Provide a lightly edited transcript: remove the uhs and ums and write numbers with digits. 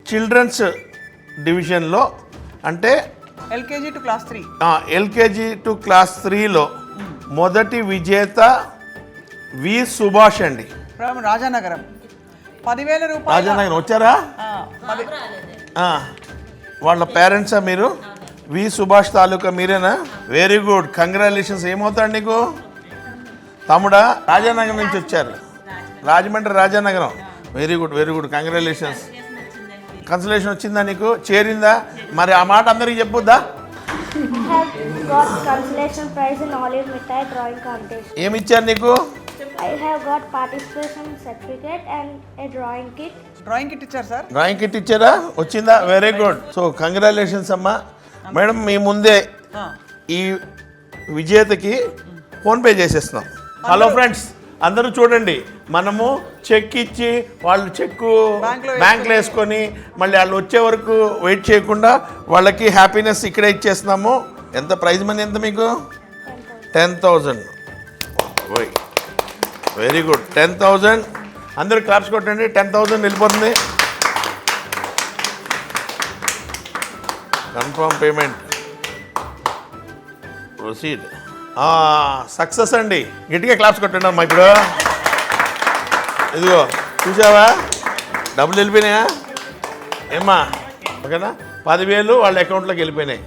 Children's డివిజన్లో అంటే LKG to class 3. LKG to class 3లో మొదటి విజేత వి సుభాష్ అండి. ఫ్రమ్ రాజానగరం. 10,000 రూపాయలు. రాజానగరం వచ్చారా? వాళ్ళ పేరెంట్సా మీరు? వి సుభాష్ తాలూకా మీరేనా? Very good, congratulations. ఏమవుతాడు నీకు తమ్ముడా? రాజానగరం నుంచి వచ్చారు, Rajahmundry Rajanagaram. Very good, very good, congratulations. Consolation వచ్చిందా నీకు? చేరిందా? మరి ఆ మాట అందరికి చెప్పుద్దా? ఏమి ఇచ్చారు నీకు? I have got participation certificate and a drawing kit. Drawing kit ఇచ్చారు సార్. డ్రాయింగ్ కిట్ ఇచ్చారా? వచ్చిందా? Very good. సో కంగ్రాచులేషన్స్ అమ్మా. మేడం మీ ముందే ఈ విజేతకి ఫోన్పే చేసేస్తున్నాం. హలో ఫ్రెండ్స్, అందరూ చూడండి, మనము చెక్ ఇచ్చి వాళ్ళు చెక్ బ్యాంక్లో వేసుకొని మళ్ళీ వాళ్ళు వచ్చే వరకు వెయిట్ చేయకుండా వాళ్ళకి హ్యాపీనెస్ ఇక్కడే ఇచ్చేస్తున్నాము. ఎంత ప్రైజ్ మనీ ఎంత మీకు? 10,000. Very good, 10,000. అందరూ క్లాప్స్ కొట్టండి. 10,000 వెళ్ళిపోతుంది. Confirm payment, proceed. సక్సెస్ అండి. గట్టిగా క్లాప్స్ కొట్టండి అమ్మా. ఇప్పుడు ఇదిగో చూసావా, డబ్బులు వెళ్ళిపోయినాయా ఏమ్మా? ఓకేనా? 10,000 వాళ్ళ అకౌంట్లోకి వెళ్ళిపోయినాయి.